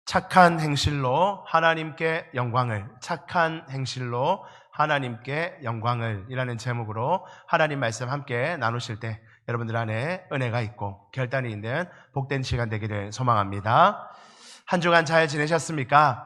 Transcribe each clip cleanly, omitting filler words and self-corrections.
착한 행실로 하나님께 영광을, 착한 행실로 하나님께 영광을 이라는 제목으로 하나님 말씀 함께 나누실 때 여러분들 안에 은혜가 있고 결단이 있는 복된 시간 되기를 소망합니다. 한 주간 잘 지내셨습니까?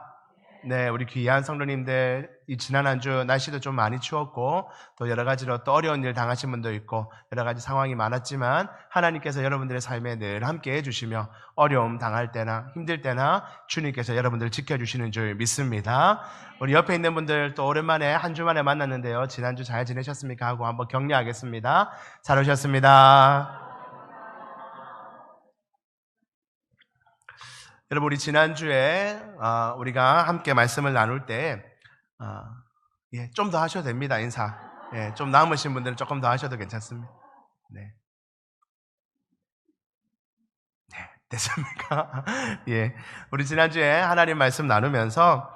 네, 우리 귀한 성도님들, 이 지난 한 주 날씨도 좀 많이 추웠고 또 여러 가지로 또 어려운 일 당하신 분도 있고 여러 가지 상황이 많았지만 하나님께서 여러분들의 삶에 늘 함께 해주시며 어려움 당할 때나 힘들 때나 주님께서 여러분들을 지켜주시는 줄 믿습니다. 우리 옆에 있는 분들 또 오랜만에 한 주 만에 만났는데요, 지난주 잘 지내셨습니까? 하고 한번 격려하겠습니다. 잘 오셨습니다. 여러분, 우리 지난주에 우리가 함께 말씀을 나눌 때 좀 더 하셔도 됩니다. 인사. 좀 남으신 분들은 조금 더 하셔도 괜찮습니다. 네, 됐습니까? 우리 지난주에 하나님 말씀 나누면서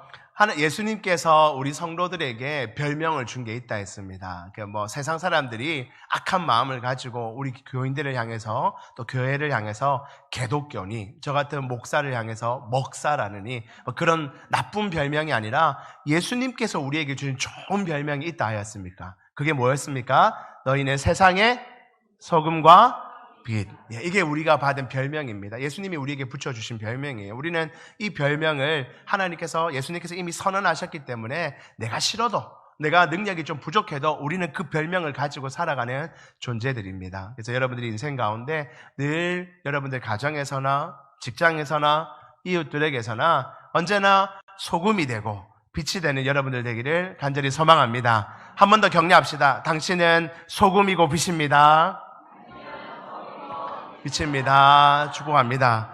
예수님께서 우리 성도들에게 별명을 준 게 있다 했습니다. 세상 사람들이 악한 마음을 가지고 우리 교인들을 향해서 또 교회를 향해서 개독교니, 저 같은 목사를 향해서 먹사라느니 그런 나쁜 별명이 아니라 예수님께서 우리에게 주신 좋은 별명이 있다 하였습니까? 그게 뭐였습니까? 너희는 세상의 소금과 빛. 이게 우리가 받은 별명입니다. 예수님이 우리에게 붙여주신 별명이에요. 우리는 이 별명을 예수님께서 이미 선언하셨기 때문에 내가 싫어도, 내가 능력이 좀 부족해도 우리는 그 별명을 가지고 살아가는 존재들입니다. 그래서 여러분들이 인생 가운데 늘 여러분들 가정에서나 직장에서나 이웃들에게서나 언제나 소금이 되고 빛이 되는 여러분들 되기를 간절히 소망합니다. 한 번 더 격려합시다. 당신은 소금이고 빛입니다. 빛입니다. 축복합니다.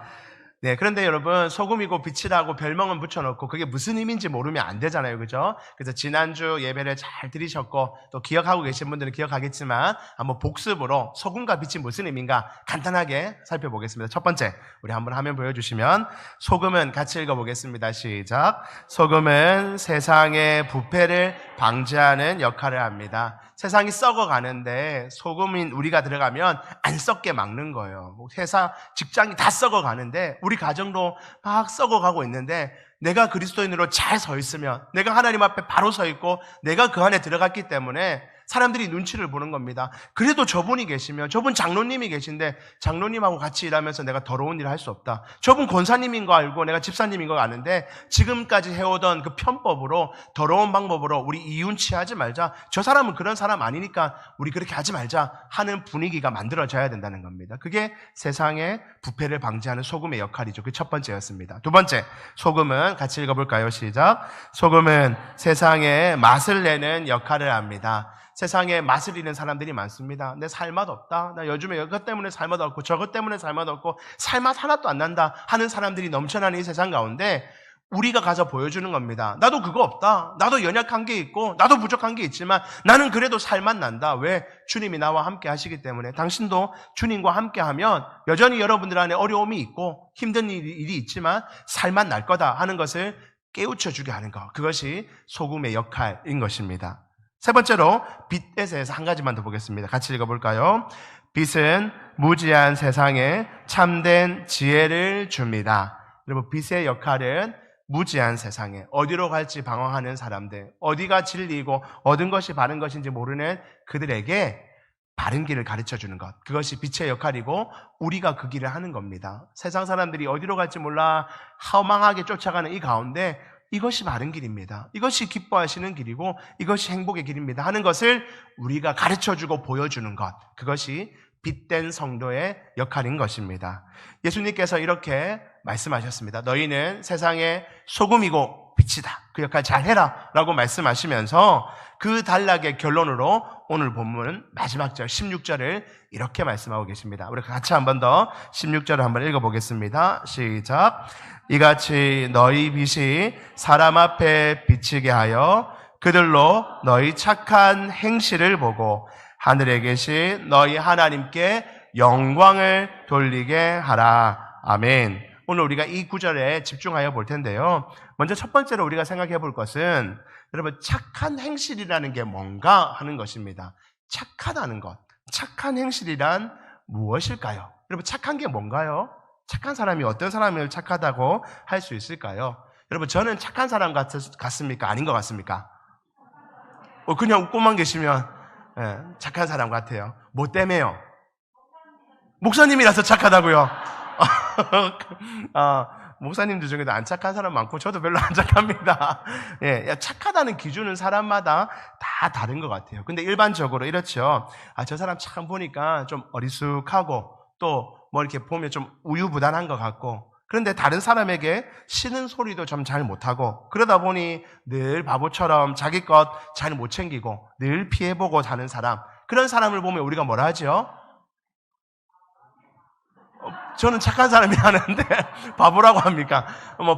그런데 여러분, 소금이고 빛이라고 별명은 붙여놓고 그게 무슨 의미인지 모르면 안 되잖아요. 그죠? 그래서 지난주 예배를 잘 들으셨고 또 기억하고 계신 분들은 기억하겠지만 한번 복습으로 소금과 빛이 무슨 의미인가 간단하게 살펴보겠습니다. 첫 번째, 우리 한번 화면 보여주시면 소금은 같이 읽어보겠습니다. 시작. 소금은 세상의 부패를 방지하는 역할을 합니다. 세상이 썩어가는데 소금인 우리가 들어가면 안 썩게 막는 거예요. 회사, 직장이 다 썩어가는데 우리 가정도 막 썩어가고 있는데 내가 그리스도인으로 잘 서 있으면, 내가 하나님 앞에 바로 서 있고 내가 그 안에 들어갔기 때문에 사람들이 눈치를 보는 겁니다. 그래도 저분이 계시면, 저분 장로님이 계신데 장로님하고 같이 일하면서 내가 더러운 일을 할 수 없다. 저분 권사님인 거 알고 내가 집사님인 거 아는데 지금까지 해오던 그 편법으로, 더러운 방법으로 우리 이윤 취하지 말자. 저 사람은 그런 사람 아니니까 우리 그렇게 하지 말자 하는 분위기가 만들어져야 된다는 겁니다. 그게 세상의 부패를 방지하는 소금의 역할이죠. 그 첫 번째였습니다. 두 번째, 소금은 같이 읽어볼까요? 시작. 소금은 세상에 맛을 내는 역할을 합니다. 세상에 맛을 잃는 사람들이 많습니다. 내 살맛 없다. 나 요즘에 이것 때문에 살맛 없고 저것 때문에 살맛 없고 살맛 하나도 안 난다 하는 사람들이 넘쳐나는 이 세상 가운데 우리가 가서 보여주는 겁니다. 나도 그거 없다. 나도 연약한 게 있고 나도 부족한 게 있지만 나는 그래도 살맛 난다. 왜? 주님이 나와 함께 하시기 때문에. 당신도 주님과 함께 하면 여전히 여러분들 안에 어려움이 있고 힘든 일이 있지만 살맛 날 거다 하는 것을 깨우쳐주게 하는 것. 그것이 소금의 역할인 것입니다. 세 번째로 빛에 대해서 한 가지만 더 보겠습니다. 같이 읽어볼까요? 빛은 무지한 세상에 참된 지혜를 줍니다. 여러분, 빛의 역할은 무지한 세상에 어디로 갈지 방황하는 사람들, 어디가 진리이고 얻은 것이 바른 것인지 모르는 그들에게 바른 길을 가르쳐주는 것, 그것이 빛의 역할이고 우리가 그 길을 하는 겁니다. 세상 사람들이 어디로 갈지 몰라 허망하게 쫓아가는 이 가운데 이것이 바른 길입니다. 이것이 기뻐하시는 길이고 이것이 행복의 길입니다 하는 것을 우리가 가르쳐주고 보여주는 것, 그것이 빛된 성도의 역할인 것입니다. 예수님께서 이렇게 말씀하셨습니다. 너희는 세상의 소금이고 빛이다. 그 역할 잘해라 라고 말씀하시면서 그 단락의 결론으로 오늘 본문 마지막 절 16절을 이렇게 말씀하고 계십니다. 우리 같이 한 번 더 16절을 한번 읽어보겠습니다. 시작. 이같이 너희 빛이 사람 앞에 비치게 하여 그들로 너희 착한 행실을 보고 하늘에 계신 너희 하나님께 영광을 돌리게 하라. 아멘. 오늘 우리가 이 구절에 집중하여 볼 텐데요. 먼저 첫 번째로 우리가 생각해 볼 것은 여러분, 착한 행실이라는 게 뭔가 하는 것입니다. 착하다는 것. 착한 행실이란 무엇일까요? 여러분, 착한 게 뭔가요? 착한 사람이 어떤 사람을 착하다고 할 수 있을까요? 여러분, 저는 착한 사람 같습니까? 아닌 것 같습니까? 그냥 웃고만 계시면 착한 사람 같아요. 뭐 때문에요? 목사님이라서 착하다고요? 목사님들 중에도 안 착한 사람 많고 저도 별로 안 착합니다. 착하다는 기준은 사람마다 다 다른 것 같아요. 근데 일반적으로 이렇죠. 저 사람 참 보니까 좀 어리숙하고 또 뭐 이렇게 보면 좀 우유부단한 것 같고, 그런데 다른 사람에게 싫은 소리도 좀 잘 못하고, 그러다 보니 늘 바보처럼 자기 것 잘 못 챙기고 늘 피해보고 사는 사람, 그런 사람을 보면 우리가 뭐라 하죠? 저는 착한 사람이라는데 바보라고 합니까?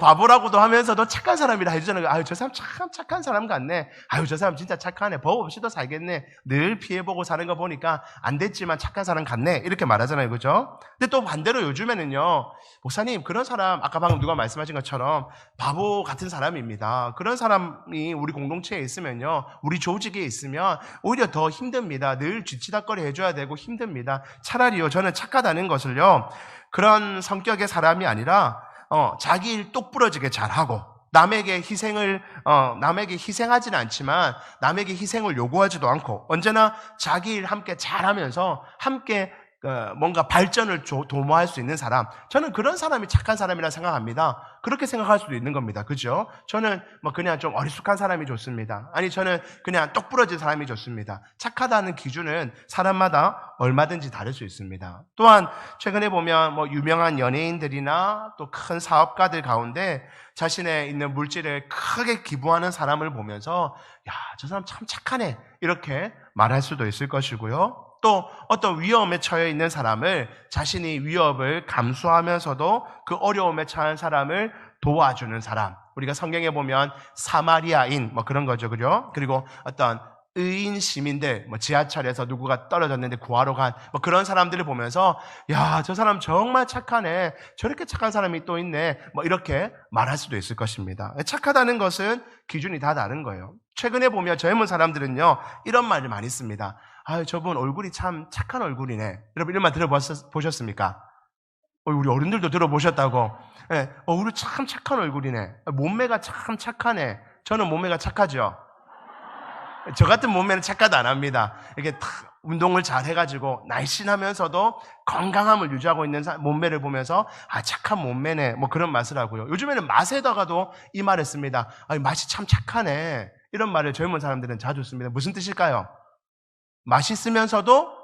바보라고도 하면서도 착한 사람이라 해주잖아요. 저 사람 참 착한 사람 같네. 저 사람 진짜 착하네. 법 없이도 살겠네. 늘 피해보고 사는 거 보니까 안 됐지만 착한 사람 같네. 이렇게 말하잖아요. 그죠? 근데 또 반대로 요즘에는요, 목사님, 그런 사람, 아까 방금 누가 말씀하신 것처럼 바보 같은 사람입니다. 그런 사람이 우리 공동체에 있으면요, 우리 조직에 있으면 오히려 더 힘듭니다. 늘 쥐치다거리 해줘야 되고 힘듭니다. 차라리요, 저는 착하다는 것을요, 그런 성격의 사람이 아니라 자기 일 똑부러지게 잘하고 남에게 희생하지는 않지만 남에게 희생을 요구하지도 않고 언제나 자기 일 함께 잘하면서 함께 뭔가 발전을 도모할 수 있는 사람, 저는 그런 사람이 착한 사람이라 생각합니다. 그렇게 생각할 수도 있는 겁니다. 그죠? 저는 그냥 좀 어리숙한 사람이 좋습니다. 아니, 저는 그냥 똑부러진 사람이 좋습니다. 착하다는 기준은 사람마다 얼마든지 다를 수 있습니다. 또한 최근에 보면 유명한 연예인들이나 또 큰 사업가들 가운데 자신의 있는 물질을 크게 기부하는 사람을 보면서 저 사람 참 착하네, 이렇게 말할 수도 있을 것이고요. 또 어떤 위험에 처해 있는 사람을, 자신이 위협을 감수하면서도 그 어려움에 처한 사람을 도와주는 사람, 우리가 성경에 보면 사마리아인 그런 거죠. 그죠? 그리고 어떤 의인 시민들, 지하철에서 누구가 떨어졌는데 구하러 간 그런 사람들을 보면서 저 사람 정말 착하네, 저렇게 착한 사람이 또 있네, 이렇게 말할 수도 있을 것입니다. 착하다는 것은 기준이 다 다른 거예요. 최근에 보면 젊은 사람들은요, 이런 말을 많이 씁니다. 저분 얼굴이 참 착한 얼굴이네. 여러분, 이런 말 들어보셨습니까? 우리 어른들도 들어보셨다고. 우리 참 착한 얼굴이네. 몸매가 참 착하네. 저는 몸매가 착하죠. 저 같은 몸매는 착하도 안 합니다. 이렇게 운동을 잘 해가지고 날씬하면서도 건강함을 유지하고 있는 몸매를 보면서 착한 몸매네, 그런 맛을 하고요. 요즘에는 맛에다가도 이 말을 씁니다. 맛이 참 착하네. 이런 말을 젊은 사람들은 자주 씁니다. 무슨 뜻일까요? 맛있으면서도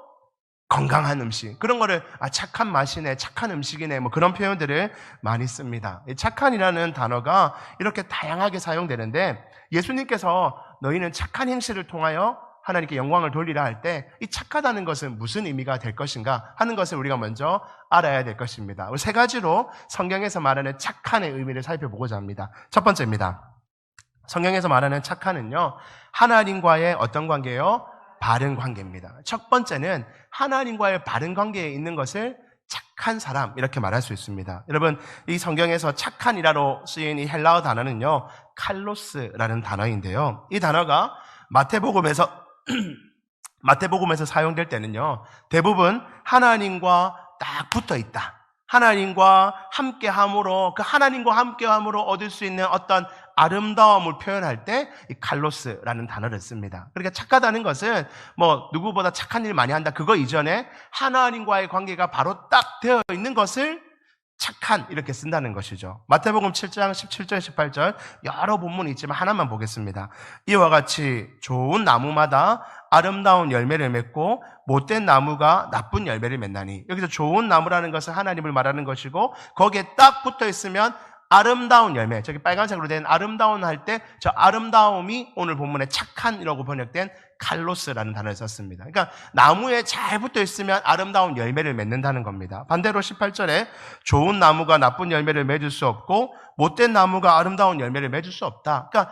건강한 음식, 그런 거를 착한 맛이네, 착한 음식이네, 그런 표현들을 많이 씁니다. 착한이라는 단어가 이렇게 다양하게 사용되는데, 예수님께서 너희는 착한 행실을 통하여 하나님께 영광을 돌리라 할 때 이 착하다는 것은 무슨 의미가 될 것인가 하는 것을 우리가 먼저 알아야 될 것입니다. 세 가지로 성경에서 말하는 착한의 의미를 살펴보고자 합니다. 첫 번째입니다. 성경에서 말하는 착한은요, 하나님과의 어떤 관계예요? 바른 관계입니다. 첫 번째는 하나님과의 바른 관계에 있는 것을 착한 사람, 이렇게 말할 수 있습니다. 여러분, 이 성경에서 착한이라로 쓰인 이 헬라어 단어는요, 칼로스라는 단어인데요, 이 단어가 마태복음에서 사용될 때는요, 대부분 하나님과 딱 붙어 있다, 하나님과 함께함으로, 그 하나님과 함께함으로 얻을 수 있는 어떤 아름다움을 표현할 때 이 칼로스라는 단어를 씁니다. 그러니까 착하다는 것은 누구보다 착한 일 많이 한다, 그거 이전에 하나님과의 관계가 바로 딱 되어 있는 것을 착한, 이렇게 쓴다는 것이죠. 마태복음 7장 17절 18절 여러 본문이 있지만 하나만 보겠습니다. 이와 같이 좋은 나무마다 아름다운 열매를 맺고 못된 나무가 나쁜 열매를 맺나니, 여기서 좋은 나무라는 것은 하나님을 말하는 것이고, 거기에 딱 붙어 있으면 아름다운 열매, 저기 빨간색으로 된 아름다운 할 때 저 아름다움이 오늘 본문에 착한이라고 번역된 칼로스라는 단어를 썼습니다. 그러니까 나무에 잘 붙어 있으면 아름다운 열매를 맺는다는 겁니다. 반대로 18절에 좋은 나무가 나쁜 열매를 맺을 수 없고 못된 나무가 아름다운 열매를 맺을 수 없다. 그러니까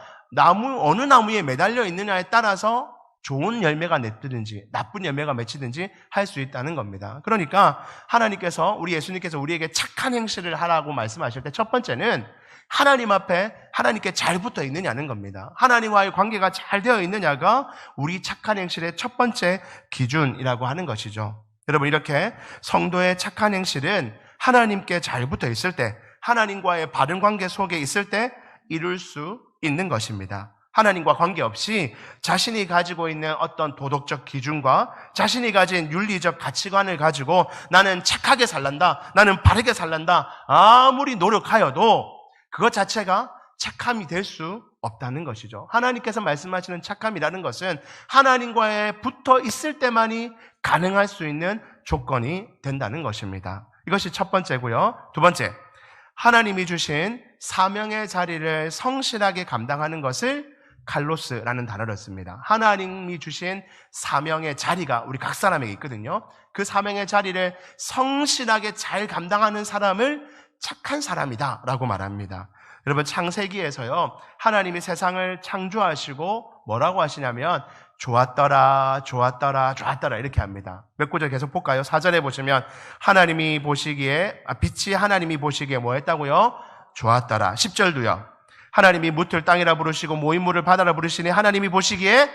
어느 나무에 매달려 있느냐에 따라서 좋은 열매가 맺든지 나쁜 열매가 맺히든지 할 수 있다는 겁니다. 그러니까 하나님께서, 우리 예수님께서 우리에게 착한 행실을 하라고 말씀하실 때 첫 번째는 하나님 앞에 하나님께 잘 붙어 있느냐는 겁니다. 하나님과의 관계가 잘 되어 있느냐가 우리 착한 행실의 첫 번째 기준이라고 하는 것이죠. 여러분, 이렇게 성도의 착한 행실은 하나님께 잘 붙어 있을 때, 하나님과의 바른 관계 속에 있을 때 이룰 수 있는 것입니다. 하나님과 관계없이 자신이 가지고 있는 어떤 도덕적 기준과 자신이 가진 윤리적 가치관을 가지고 나는 착하게 살란다, 나는 바르게 살란다, 아무리 노력하여도 그것 자체가 착함이 될 수 없다는 것이죠. 하나님께서 말씀하시는 착함이라는 것은 하나님과에 붙어 있을 때만이 가능할 수 있는 조건이 된다는 것입니다. 이것이 첫 번째고요. 두 번째, 하나님이 주신 사명의 자리를 성실하게 감당하는 것을 칼로스라는 단어를 씁니다. 하나님이 주신 사명의 자리가 우리 각 사람에게 있거든요. 그 사명의 자리를 성실하게 잘 감당하는 사람을 착한 사람이다 라고 말합니다. 여러분, 창세기에서요, 하나님이 세상을 창조하시고 뭐라고 하시냐면 좋았더라, 좋았더라, 좋았더라 이렇게 합니다. 몇 구절 계속 볼까요? 4절에 보시면 하나님이 보시기에, 빛이 하나님이 보시기에 뭐 했다고요? 좋았더라. 10절도요. 하나님이 무틀 땅이라 부르시고 모인물을 바다라 부르시니 하나님이 보시기에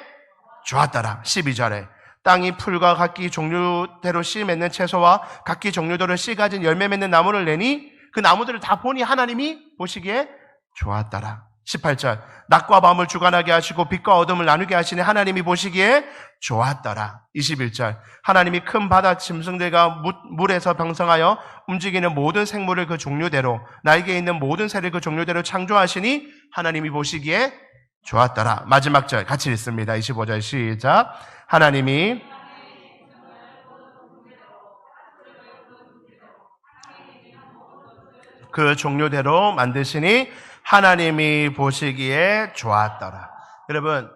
좋았더라. 12절에 땅이 풀과 각기 종류대로 씨 맺는 채소와 각기 종류대로 씨 가진 열매 맺는 나무를 내니 그 나무들을 다 보니 하나님이 보시기에 좋았더라. 18절 낮과 밤을 주관하게 하시고 빛과 어둠을 나누게 하시니 하나님이 보시기에 좋았더라. 21절 하나님이 큰 바다 짐승들과 물에서 병성하여 움직이는 모든 생물을 그 종류대로 날개 있는 모든 새를 그 종류대로 창조하시니 하나님이 보시기에 좋았더라. 마지막 절 같이 읽습니다. 25절 시작. 하나님이 그 종류대로 만드시니 하나님이 보시기에 좋았더라. 여러분,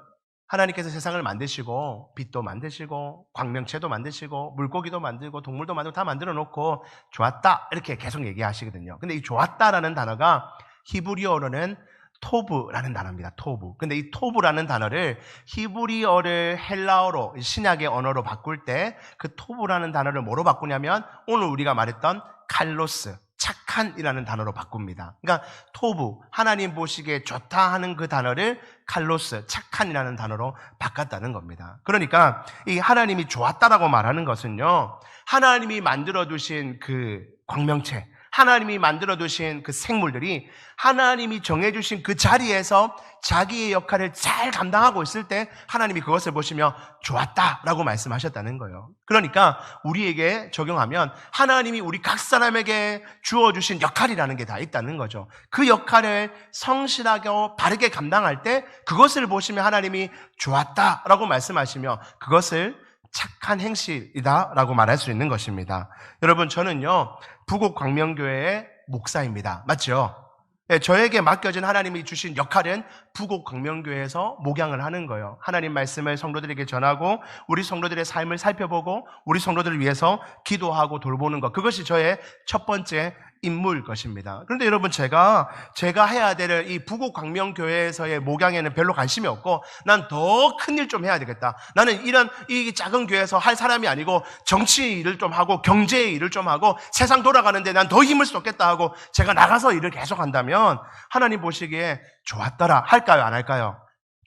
하나님께서 세상을 만드시고 빛도 만드시고 광명체도 만드시고 물고기도 만들고 동물도 만들고 다 만들어 놓고 좋았다 이렇게 계속 얘기하시거든요. 근데 이 좋았다라는 단어가 히브리어로는 토브라는 단어입니다. 토브. 근데 이 토브라는 단어를 히브리어를 헬라어로 신약의 언어로 바꿀 때 그 토브라는 단어를 뭐로 바꾸냐면 오늘 우리가 말했던 칼로스, 착한이라는 단어로 바꿉니다. 그러니까 토브, 하나님 보시기에 좋다 하는 그 단어를 칼로스, 착한이라는 단어로 바꿨다는 겁니다. 그러니까 이 하나님이 좋았다라고 말하는 것은요, 하나님이 만들어두신 그 광명체, 하나님이 만들어두신 그 생물들이 하나님이 정해주신 그 자리에서 자기의 역할을 잘 감당하고 있을 때 하나님이 그것을 보시며 좋았다라고 말씀하셨다는 거예요. 그러니까 우리에게 적용하면 하나님이 우리 각 사람에게 주어주신 역할이라는 게 다 있다는 거죠. 그 역할을 성실하게 바르게 감당할 때 그것을 보시며 하나님이 좋았다라고 말씀하시며 그것을 착한 행실이다라고 말할 수 있는 것입니다. 여러분, 저는요 부곡 광명교회의 목사입니다. 맞죠? 네, 저에게 맡겨진 하나님이 주신 역할은 부곡 광명교회에서 목양을 하는 거예요. 하나님 말씀을 성도들에게 전하고 우리 성도들의 삶을 살펴보고 우리 성도들을 위해서 기도하고 돌보는 것, 그것이 저의 첫 번째 임무일 것입니다. 그런데 여러분, 제가 해야 될 이 부곡 광명교회에서의 목양에는 별로 관심이 없고 난 더 큰 일 좀 해야 되겠다. 나는 이런 이 작은 교회에서 할 사람이 아니고 정치 일을 좀 하고 경제 일을 좀 하고 세상 돌아가는데 난 더 힘을 쏟겠다 하고 제가 나가서 일을 계속 한다면 하나님 보시기에 좋았더라 할까요? 안 할까요?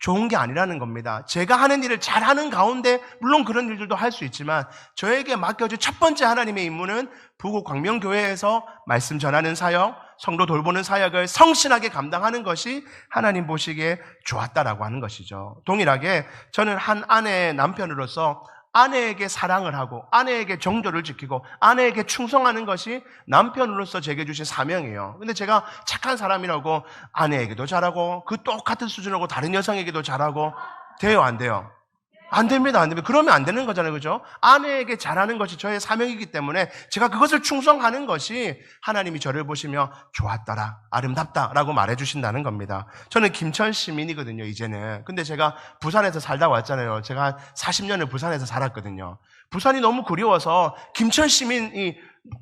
좋은 게 아니라는 겁니다. 제가 하는 일을 잘하는 가운데 물론 그런 일들도 할 수 있지만 저에게 맡겨진 첫 번째 하나님의 임무는 부곡 광명교회에서 말씀 전하는 사역, 성도 돌보는 사역을 성실하게 감당하는 것이 하나님 보시기에 좋았다라고 하는 것이죠. 동일하게 저는 한 아내의 남편으로서 아내에게 사랑을 하고 아내에게 정조를 지키고 아내에게 충성하는 것이 남편으로서 제게 주신 사명이에요. 근데 제가 착한 사람이라고 아내에게도 잘하고 그 똑같은 수준으로 다른 여성에게도 잘하고 돼요, 안 돼요? 안 됩니다, 안 됩니다. 그러면 안 되는 거잖아요, 그죠? 아내에게 잘하는 것이 저의 사명이기 때문에 제가 그것을 충성하는 것이 하나님이 저를 보시며 좋았더라, 아름답다라고 말해주신다는 겁니다. 저는 김천 시민이거든요, 이제는. 근데 제가 부산에서 살다 왔잖아요. 제가 한 40년을 부산에서 살았거든요. 부산이 너무 그리워서 김천 시민이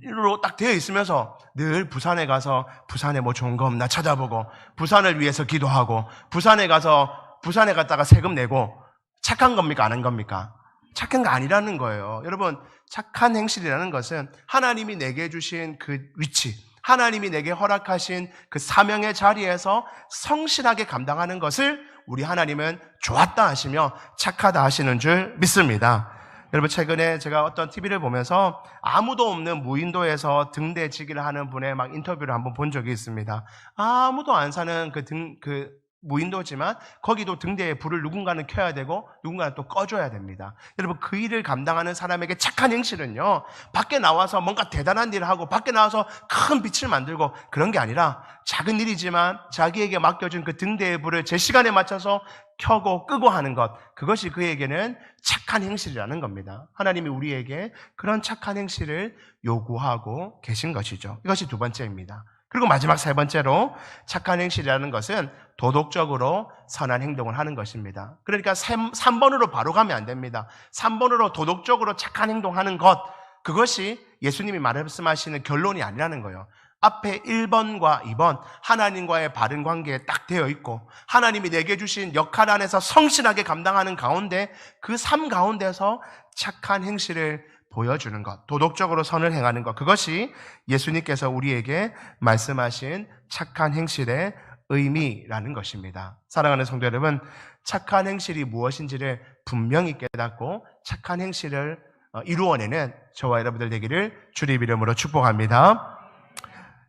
로 딱 되어 있으면서 늘 부산에 가서 부산에 뭐 좋은 거 없나 찾아보고 부산을 위해서 기도하고 부산에 갔다가 세금 내고 착한 겁니까? 안 한 겁니까? 착한 거 아니라는 거예요. 여러분, 착한 행실이라는 것은 하나님이 내게 주신 그 위치, 하나님이 내게 허락하신 그 사명의 자리에서 성실하게 감당하는 것을 우리 하나님은 좋았다 하시며 착하다 하시는 줄 믿습니다. 여러분, 최근에 제가 어떤 TV를 보면서 아무도 없는 무인도에서 등대지기를 하는 분의 막 인터뷰를 한번 본 적이 있습니다. 아무도 안 사는 그 무인도지만 거기도 등대에 불을 누군가는 켜야 되고 누군가는 또 꺼줘야 됩니다. 여러분, 그 일을 감당하는 사람에게 착한 행실은요, 밖에 나와서 뭔가 대단한 일을 하고 밖에 나와서 큰 빛을 만들고 그런 게 아니라 작은 일이지만 자기에게 맡겨준 그 등대의 불을 제 시간에 맞춰서 켜고 끄고 하는 것, 그것이 그에게는 착한 행실이라는 겁니다. 하나님이 우리에게 그런 착한 행실을 요구하고 계신 것이죠. 이것이 두 번째입니다. 그리고 마지막 세 번째로, 착한 행실이라는 것은 도덕적으로 선한 행동을 하는 것입니다. 그러니까 3번으로 바로 가면 안 됩니다. 3번으로 도덕적으로 착한 행동하는 것, 그것이 예수님이 말씀하시는 결론이 아니라는 거예요. 앞에 1번과 2번, 하나님과의 바른 관계에 딱 되어 있고 하나님이 내게 주신 역할 안에서 성실하게 감당하는 가운데, 그 삶 가운데서 착한 행실을 보여주는 것, 도덕적으로 선을 행하는 것, 그것이 예수님께서 우리에게 말씀하신 착한 행실의 의미라는 것입니다. 사랑하는 성도 여러분, 착한 행실이 무엇인지를 분명히 깨닫고 착한 행실을 이루어내는 저와 여러분들 되기를 주님 이름으로 축복합니다.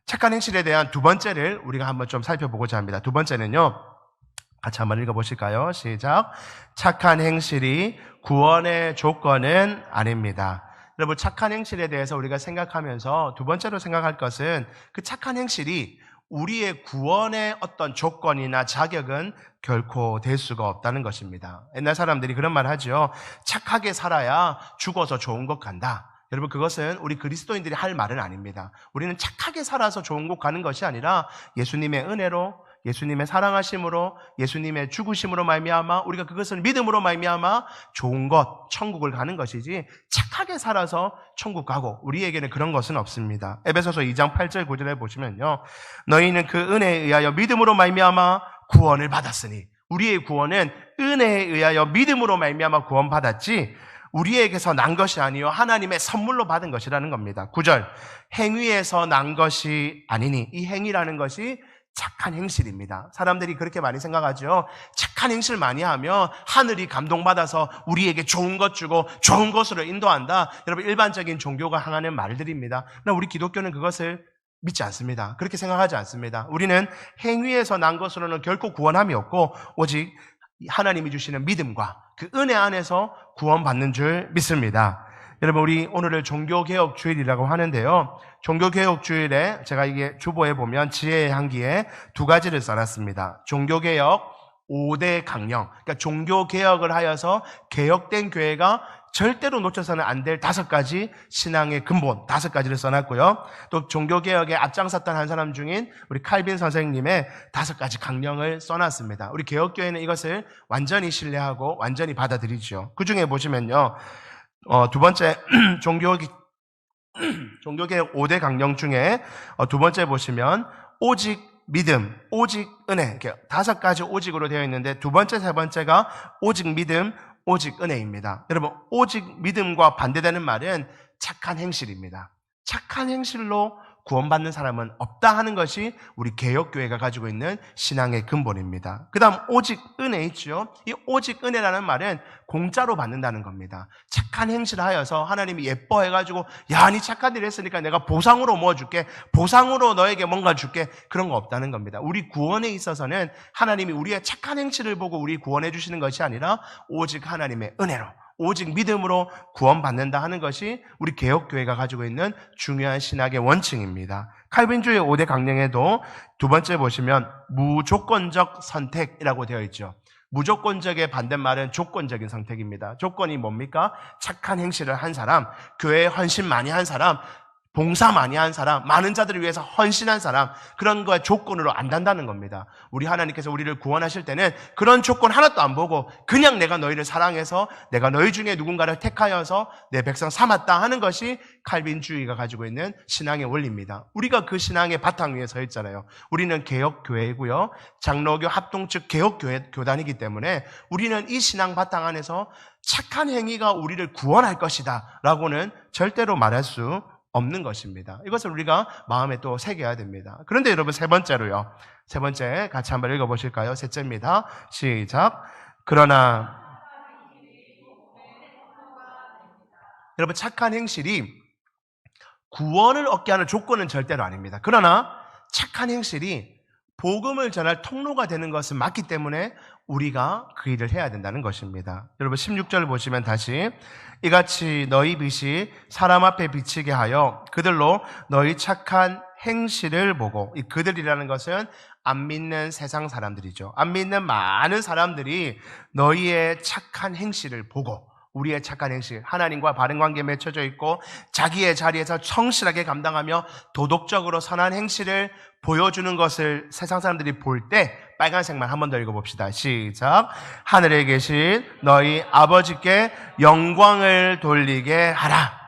착한 행실에 대한 두 번째를 우리가 한번 좀 살펴보고자 합니다. 두 번째는요, 같이 한번 읽어보실까요? 시작. 착한 행실이 구원의 조건은 아닙니다. 여러분, 착한 행실에 대해서 우리가 생각하면서 두 번째로 생각할 것은, 그 착한 행실이 우리의 구원의 어떤 조건이나 자격은 결코 될 수가 없다는 것입니다. 옛날 사람들이 그런 말 하죠. 착하게 살아야 죽어서 좋은 곳 간다. 여러분, 그것은 우리 그리스도인들이 할 말은 아닙니다. 우리는 착하게 살아서 좋은 곳 가는 것이 아니라 예수님의 은혜로, 예수님의 사랑하심으로, 예수님의 죽으심으로 말미암아 우리가 그것을 믿음으로 말미암아 좋은 것, 천국을 가는 것이지, 착하게 살아서 천국 가고 우리에게는 그런 것은 없습니다. 에베소서 2장 8절 9절에 보시면요, 너희는 그 은혜에 의하여 믿음으로 말미암아 구원을 받았으니, 우리의 구원은 은혜에 의하여 믿음으로 말미암아 구원받았지 우리에게서 난 것이 아니요 하나님의 선물로 받은 것이라는 겁니다. 9절, 행위에서 난 것이 아니니, 이 행위라는 것이 착한 행실입니다. 사람들이 그렇게 많이 생각하죠. 착한 행실 많이 하면 하늘이 감동받아서 우리에게 좋은 것 주고 좋은 것으로 인도한다. 여러분, 일반적인 종교가 하는 말들입니다. 그러나 우리 기독교는 그것을 믿지 않습니다. 그렇게 생각하지 않습니다. 우리는 행위에서 난 것으로는 결코 구원함이 없고 오직 하나님이 주시는 믿음과 그 은혜 안에서 구원받는 줄 믿습니다. 여러분, 우리 오늘을 종교개혁 주일이라고 하는데요, 종교개혁 주일에 제가 이게 주보에 보면 지혜의 향기에 두 가지를 써놨습니다. 종교개혁 5대 강령, 그러니까 종교개혁을 하여서 개혁된 교회가 절대로 놓쳐서는 안 될 5가지 신앙의 근본, 5가지를 써놨고요. 또 종교개혁에 앞장섰던 한 사람 중인 우리 칼빈 선생님의 5가지 강령을 써놨습니다. 우리 개혁교회는 이것을 완전히 신뢰하고 완전히 받아들이죠. 그 중에 보시면요, 두 번째, 종교개혁 5대 강령 중에 두 번째 보시면 오직 믿음, 오직 은혜, 이렇게 5가지 오직으로 되어 있는데, 두 번째, 세 번째가 오직 믿음, 오직 은혜입니다. 여러분, 오직 믿음과 반대되는 말은 착한 행실입니다. 착한 행실로 구원받는 사람은 없다 하는 것이 우리 개혁교회가 가지고 있는 신앙의 근본입니다. 그 다음 오직 은혜 있죠. 이 오직 은혜라는 말은 공짜로 받는다는 겁니다. 착한 행실을 하여서 하나님이 예뻐해가지고, 야, 니 착한 일 했으니까 내가 보상으로 뭐 줄게, 보상으로 너에게 뭔가 줄게, 그런 거 없다는 겁니다. 우리 구원에 있어서는 하나님이 우리의 착한 행실을 보고 우리 구원해 주시는 것이 아니라 오직 하나님의 은혜로, 오직 믿음으로 구원받는다 하는 것이 우리 개혁교회가 가지고 있는 중요한 신학의 원칙입니다. 칼빈주의 5대 강령에도 두 번째 보시면 무조건적 선택이라고 되어 있죠. 무조건적의 반대말은 조건적인 선택입니다. 조건이 뭡니까? 착한 행실을 한 사람, 교회에 헌신 많이 한 사람, 봉사 많이 한 사람, 많은 자들을 위해서 헌신한 사람, 그런 거에 조건으로 안 단다는 겁니다. 우리 하나님께서 우리를 구원하실 때는 그런 조건 하나도 안 보고 그냥 내가 너희를 사랑해서 내가 너희 중에 누군가를 택하여서 내 백성 삼았다 하는 것이 칼빈주의가 가지고 있는 신앙의 원리입니다. 우리가 그 신앙의 바탕 위에 서 있잖아요. 우리는 개혁교회이고요, 장로교 합동측 개혁교단이기 때문에 우리는 이 신앙 바탕 안에서 착한 행위가 우리를 구원할 것이다 라고는 절대로 말할 수 없는 것입니다. 이것을 우리가 마음에 또 새겨야 됩니다. 그런데 여러분, 세 번째로요. 세 번째 같이 한번 읽어보실까요? 셋째입니다. 시작. 그러나 여러분, 착한 행실이 구원을 얻게 하는 조건은 절대로 아닙니다. 그러나 착한 행실이 복음을 전할 통로가 되는 것은 맞기 때문에 우리가 그 일을 해야 된다는 것입니다. 여러분 16절 보시면 다시 이같이 너희 빛이 사람 앞에 비치게 하여 그들로 너희 착한 행실을 보고, 이 그들이라는 것은 안 믿는 세상 사람들이죠. 안 믿는 많은 사람들이 너희의 착한 행실을 보고, 우리의 착한 행실, 하나님과 바른 관계에 맺혀져 있고 자기의 자리에서 성실하게 감당하며 도덕적으로 선한 행실을 보여주는 것을 세상 사람들이 볼 때, 빨간색만 한 번 더 읽어봅시다. 시작. 하늘에 계신 너희 아버지께 영광을 돌리게 하라.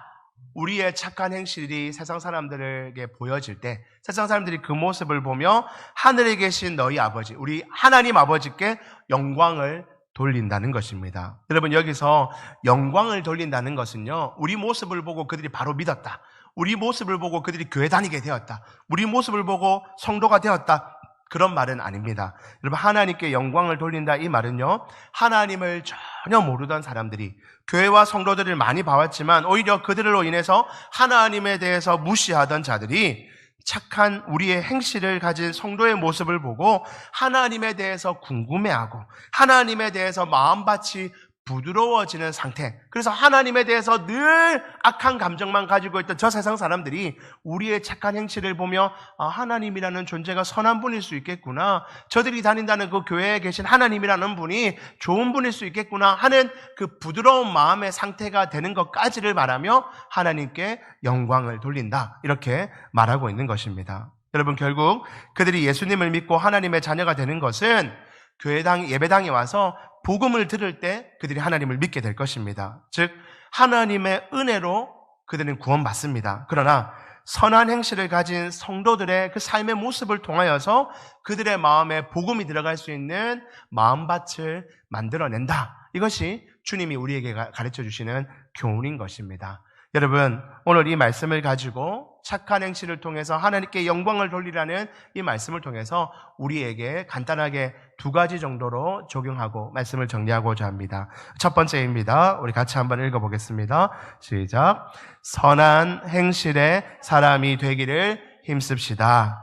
우리의 착한 행실이 세상 사람들에게 보여질 때, 세상 사람들이 그 모습을 보며 하늘에 계신 너희 아버지, 우리 하나님 아버지께 영광을 돌린다는 것입니다. 여러분, 여기서 영광을 돌린다는 것은요, 우리 모습을 보고 그들이 바로 믿었다, 우리 모습을 보고 그들이 교회 다니게 되었다, 우리 모습을 보고 성도가 되었다, 그런 말은 아닙니다. 여러분, 하나님께 영광을 돌린다, 이 말은요, 하나님을 전혀 모르던 사람들이 교회와 성도들을 많이 봐왔지만 오히려 그들로 인해서 하나님에 대해서 무시하던 자들이 착한 우리의 행실을 가진 성도의 모습을 보고 하나님에 대해서 궁금해하고 하나님에 대해서 마음밭이 부드러워지는 상태, 그래서 하나님에 대해서 늘 악한 감정만 가지고 있던 저 세상 사람들이 우리의 착한 행실을 보며 하나님이라는 존재가 선한 분일 수 있겠구나, 저들이 다닌다는 그 교회에 계신 하나님이라는 분이 좋은 분일 수 있겠구나 하는 그 부드러운 마음의 상태가 되는 것까지를 말하며 하나님께 영광을 돌린다, 이렇게 말하고 있는 것입니다. 여러분, 결국 그들이 예수님을 믿고 하나님의 자녀가 되는 것은 교회당, 예배당에 와서 복음을 들을 때 그들이 하나님을 믿게 될 것입니다. 즉 하나님의 은혜로 그들은 구원받습니다. 그러나 선한 행실을 가진 성도들의 그 삶의 모습을 통하여서 그들의 마음에 복음이 들어갈 수 있는 마음밭을 만들어낸다. 이것이 주님이 우리에게 가르쳐 주시는 교훈인 것입니다. 여러분, 오늘 이 말씀을 가지고 착한 행실을 통해서 하나님께 영광을 돌리라는 이 말씀을 통해서 우리에게 간단하게 두 가지 정도로 적용하고 말씀을 정리하고자 합니다. 첫 번째입니다. 우리 같이 한번 읽어보겠습니다. 시작. 선한 행실의 사람이 되기를 힘씁시다.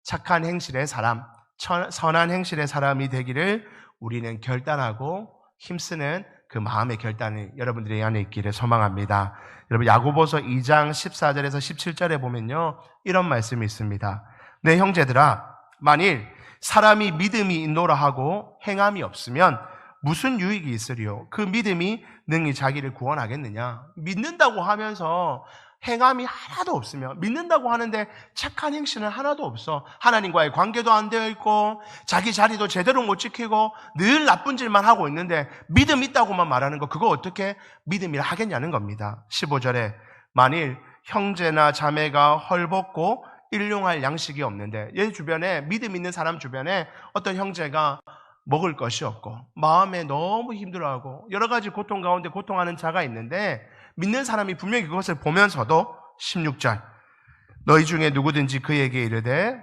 착한 행실의 사람, 선한 행실의 사람이 되기를 우리는 결단하고 힘쓰는 그 마음의 결단이 여러분들의 안에 있기를 소망합니다. 여러분, 야고보서 2장 14절에서 17절에 보면요, 이런 말씀이 있습니다. 내 형제들아, 만일 사람이 믿음이 있노라 하고 행함이 없으면 무슨 유익이 있으리요? 그 믿음이 능히 자기를 구원하겠느냐? 믿는다고 하면서 행함이 하나도 없으면, 믿는다고 하는데 착한 행실은 하나도 없어, 하나님과의 관계도 안 되어 있고 자기 자리도 제대로 못 지키고 늘 나쁜 짓만 하고 있는데 믿음 있다고만 말하는 거, 그거 어떻게 믿음이라 하겠냐는 겁니다. 15절에 만일 형제나 자매가 헐벗고 일용할 양식이 없는데, 얘 주변에, 믿음 있는 사람 주변에 어떤 형제가 먹을 것이 없고 마음에 너무 힘들어하고 여러 가지 고통 가운데 고통하는 자가 있는데, 믿는 사람이 분명히 그것을 보면서도 16절 너희 중에 누구든지 그에게 이르되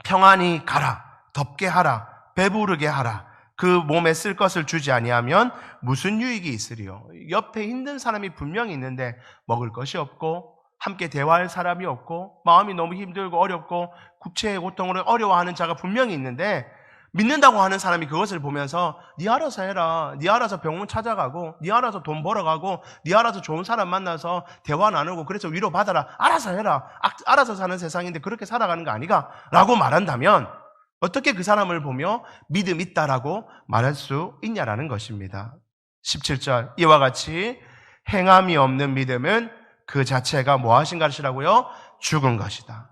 평안히 가라, 덥게 하라, 배부르게 하라, 그 몸에 쓸 것을 주지 아니하면 무슨 유익이 있으리요? 옆에 힘든 사람이 분명히 있는데 먹을 것이 없고 함께 대화할 사람이 없고 마음이 너무 힘들고 어렵고 국체의 고통으로 어려워하는 자가 분명히 있는데, 믿는다고 하는 사람이 그것을 보면서 네 알아서 해라, 네 알아서 병원 찾아가고 네 알아서 돈 벌어가고 네 알아서 좋은 사람 만나서 대화 나누고 그래서 위로받아라, 알아서 해라, 알아서 사는 세상인데 그렇게 살아가는 거 아니가? 라고 말한다면 어떻게 그 사람을 보며 믿음 있다라고 말할 수 있냐라는 것입니다. 17절 이와 같이 행함이 없는 믿음은 그 자체가 뭐하신 것이라고요? 죽은 것이다.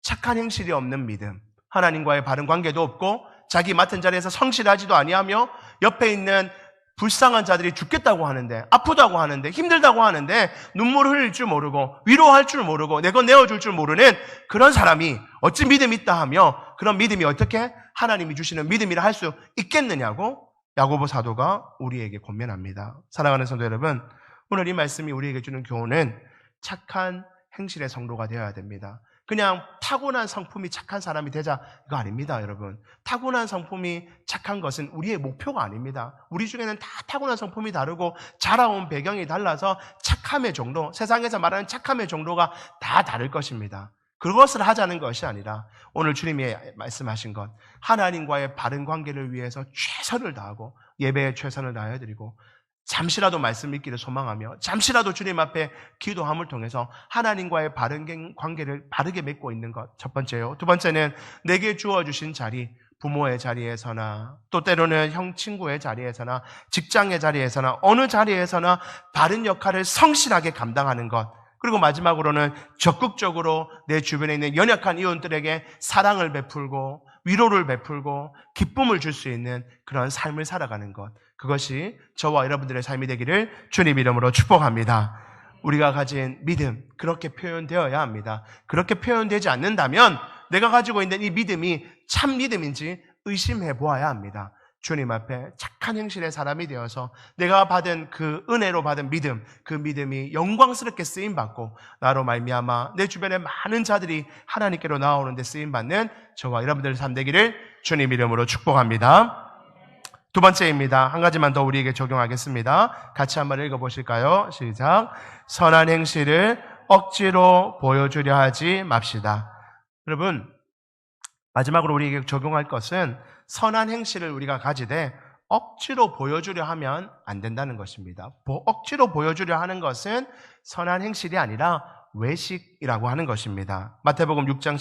착한 행실이 없는 믿음, 하나님과의 바른 관계도 없고 자기 맡은 자리에서 성실하지도 아니하며 옆에 있는 불쌍한 자들이 죽겠다고 하는데, 아프다고 하는데, 힘들다고 하는데 눈물을 흘릴 줄 모르고 위로할 줄 모르고 내 건 내어줄 줄 모르는 그런 사람이 어찌 믿음이 있다 하며 그런 믿음이 어떻게 하나님이 주시는 믿음이라 할 수 있겠느냐고 야고보 사도가 우리에게 권면합니다. 사랑하는 성도 여러분, 오늘 이 말씀이 우리에게 주는 교훈은 착한 행실의 성도가 되어야 됩니다. 그냥 타고난 성품이 착한 사람이 되자, 이거 아닙니다, 여러분. 타고난 성품이 착한 것은 우리의 목표가 아닙니다. 우리 중에는 다 타고난 성품이 다르고 자라온 배경이 달라서 착함의 정도, 세상에서 말하는 착함의 정도가 다 다를 것입니다. 그것을 하자는 것이 아니라 오늘 주님이 말씀하신 것, 하나님과의 바른 관계를 위해서 최선을 다하고 예배에 최선을 다해드리고 잠시라도 말씀 읽기를 소망하며 잠시라도 주님 앞에 기도함을 통해서 하나님과의 바른 관계를 바르게 맺고 있는 것, 첫 번째요. 두 번째는 내게 주어주신 자리, 부모의 자리에서나 또 때로는 형 친구의 자리에서나 직장의 자리에서나 어느 자리에서나 바른 역할을 성실하게 감당하는 것. 그리고 마지막으로는 적극적으로 내 주변에 있는 연약한 이웃들에게 사랑을 베풀고 위로를 베풀고 기쁨을 줄 수 있는 그런 삶을 살아가는 것. 그것이 저와 여러분들의 삶이 되기를 주님 이름으로 축복합니다. 우리가 가진 믿음, 그렇게 표현되어야 합니다. 그렇게 표현되지 않는다면 내가 가지고 있는 이 믿음이 참 믿음인지 의심해 보아야 합니다. 주님 앞에 착한 행실의 사람이 되어서 내가 받은 그 은혜로 받은 믿음, 그 믿음이 영광스럽게 쓰임받고 나로 말미암아 내 주변에 많은 자들이 하나님께로 나오는데 쓰임받는 저와 여러분들의 삶 되기를 주님 이름으로 축복합니다. 두 번째입니다. 한 가지만 더 우리에게 적용하겠습니다. 같이 한번 읽어보실까요? 시작. 선한 행실을 억지로 보여주려 하지 맙시다. 여러분, 마지막으로 우리에게 적용할 것은 선한 행실을 우리가 가지되 억지로 보여주려 하면 안 된다는 것입니다. 억지로 보여주려 하는 것은 선한 행실이 아니라 외식이라고 하는 것입니다. 마태복음 6장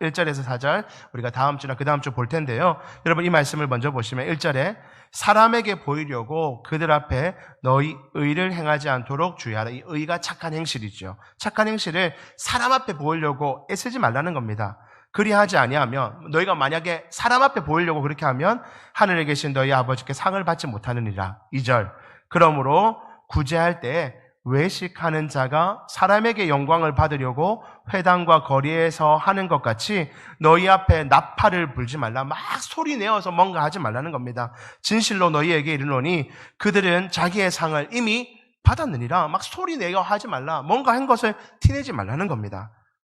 1절에서 4절 우리가 다음 주나 그 다음 주 볼 텐데요. 여러분 이 말씀을 먼저 보시면 1절에 사람에게 보이려고 그들 앞에 너희 의를 행하지 않도록 주의하라. 이 의가 착한 행실이죠. 착한 행실을 사람 앞에 보이려고 애쓰지 말라는 겁니다. 그리하지 아니하면 너희가 만약에 사람 앞에 보이려고 그렇게 하면 하늘에 계신 너희 아버지께 상을 받지 못하느니라. 2절 그러므로 구제할 때 외식하는 자가 사람에게 영광을 받으려고 회당과 거리에서 하는 것 같이 너희 앞에 나팔을 불지 말라. 막 소리 내어서 뭔가 하지 말라는 겁니다. 진실로 너희에게 이르노니 그들은 자기의 상을 이미 받았느니라. 막 소리 내어 하지 말라. 뭔가 한 것을 티내지 말라는 겁니다.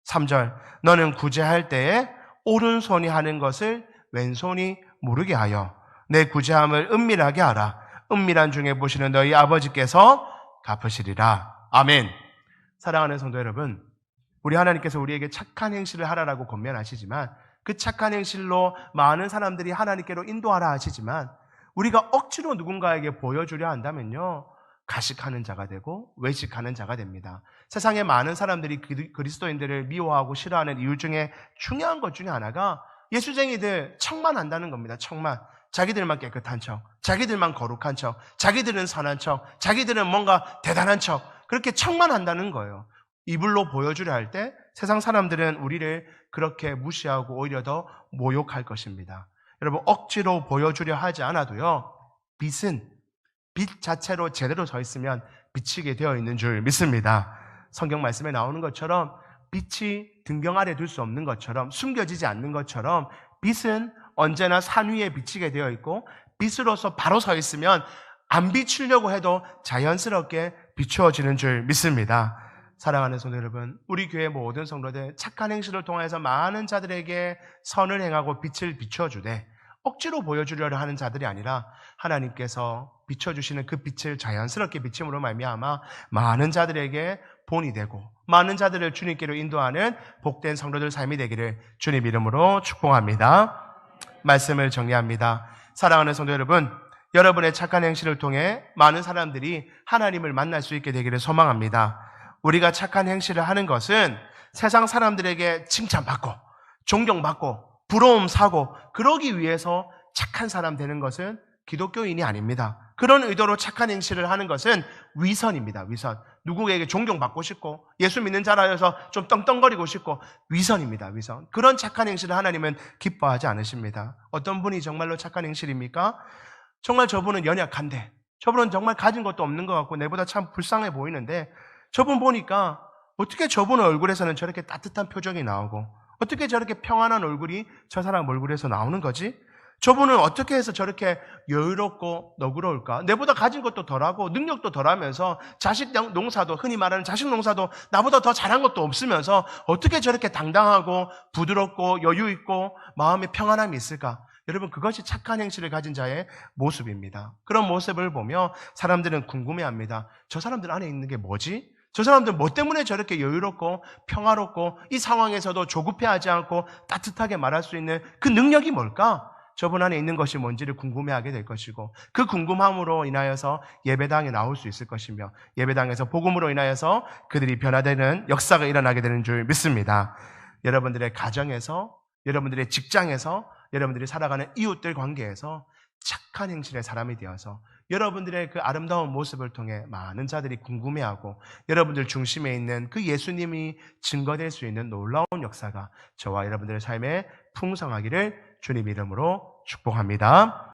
3절 너는 구제할 때에 오른손이 하는 것을 왼손이 모르게 하여 내 구제함을 은밀하게 하라. 은밀한 중에 보시는 너희 아버지께서 갚으시리라. 아멘. 사랑하는 성도 여러분, 우리 하나님께서 우리에게 착한 행실을 하라라고 권면하시지만 그 착한 행실로 많은 사람들이 하나님께로 인도하라 하시지만 우리가 억지로 누군가에게 보여주려 한다면요, 가식하는 자가 되고 외식하는 자가 됩니다. 세상에 많은 사람들이 그리스도인들을 미워하고 싫어하는 이유 중에 중요한 것 중에 하나가 예수쟁이들 척만 한다는 겁니다. 척만. 자기들만 깨끗한 척, 자기들만 거룩한 척, 자기들은 선한 척, 자기들은 뭔가 대단한 척, 그렇게 척만 한다는 거예요. 이불로 보여주려 할 때 세상 사람들은 우리를 그렇게 무시하고 오히려 더 모욕할 것입니다. 여러분, 억지로 보여주려 하지 않아도요, 빛은 빛 자체로 제대로 서 있으면 비치게 되어 있는 줄 믿습니다. 성경 말씀에 나오는 것처럼 빛이 등경 아래 둘 수 없는 것처럼, 숨겨지지 않는 것처럼 빛은 언제나 산 위에 비치게 되어 있고 빛으로서 바로 서 있으면 안 비추려고 해도 자연스럽게 비추어지는 줄 믿습니다. 사랑하는 성도 여러분, 우리 교회 모든 성도들 착한 행실을 통해서 많은 자들에게 선을 행하고 빛을 비춰주되 억지로 보여주려고 하는 자들이 아니라 하나님께서 비춰주시는 그 빛을 자연스럽게 비침으로 말미암아 많은 자들에게 본이 되고 많은 자들을 주님께로 인도하는 복된 성도들 삶이 되기를 주님 이름으로 축복합니다. 말씀을 정리합니다. 사랑하는 성도 여러분, 여러분의 착한 행실을 통해 많은 사람들이 하나님을 만날 수 있게 되기를 소망합니다. 우리가 착한 행실을 하는 것은 세상 사람들에게 칭찬받고 존경받고 부러움 사고 그러기 위해서 착한 사람 되는 것은 기독교인이 아닙니다. 그런 의도로 착한 행실을 하는 것은 위선입니다. 위선. 누구에게 존경받고 싶고 예수 믿는 자라서 좀 떵떵거리고 싶고 위선입니다. 위선. 그런 착한 행실을 하나님은 기뻐하지 않으십니다. 어떤 분이 정말로 착한 행실입니까? 정말 저분은 연약한데, 저분은 정말 가진 것도 없는 것 같고 내보다 참 불쌍해 보이는데 저분 보니까 어떻게 저분 얼굴에서는 저렇게 따뜻한 표정이 나오고 어떻게 저렇게 평안한 얼굴이 저 사람 얼굴에서 나오는 거지? 저분은 어떻게 해서 저렇게 여유롭고 너그러울까? 내보다 가진 것도 덜하고 능력도 덜하면서 자식 농사도, 흔히 말하는 자식 농사도 나보다 더 잘한 것도 없으면서 어떻게 저렇게 당당하고 부드럽고 여유 있고 마음에 평안함이 있을까? 여러분, 그것이 착한 행실을 가진 자의 모습입니다. 그런 모습을 보며 사람들은 궁금해합니다. 저 사람들 안에 있는 게 뭐지? 저 사람들 뭐 때문에 저렇게 여유롭고 평화롭고 이 상황에서도 조급해하지 않고 따뜻하게 말할 수 있는 그 능력이 뭘까? 저분 안에 있는 것이 뭔지를 궁금해하게 될 것이고, 그 궁금함으로 인하여서 예배당에 나올 수 있을 것이며, 예배당에서 복음으로 인하여서 그들이 변화되는 역사가 일어나게 되는 줄 믿습니다. 여러분들의 가정에서, 여러분들의 직장에서, 여러분들이 살아가는 이웃들 관계에서 착한 행실의 사람이 되어서 여러분들의 그 아름다운 모습을 통해 많은 자들이 궁금해하고 여러분들 중심에 있는 그 예수님이 증거될 수 있는 놀라운 역사가 저와 여러분들의 삶에 풍성하기를 주님 이름으로 축복합니다.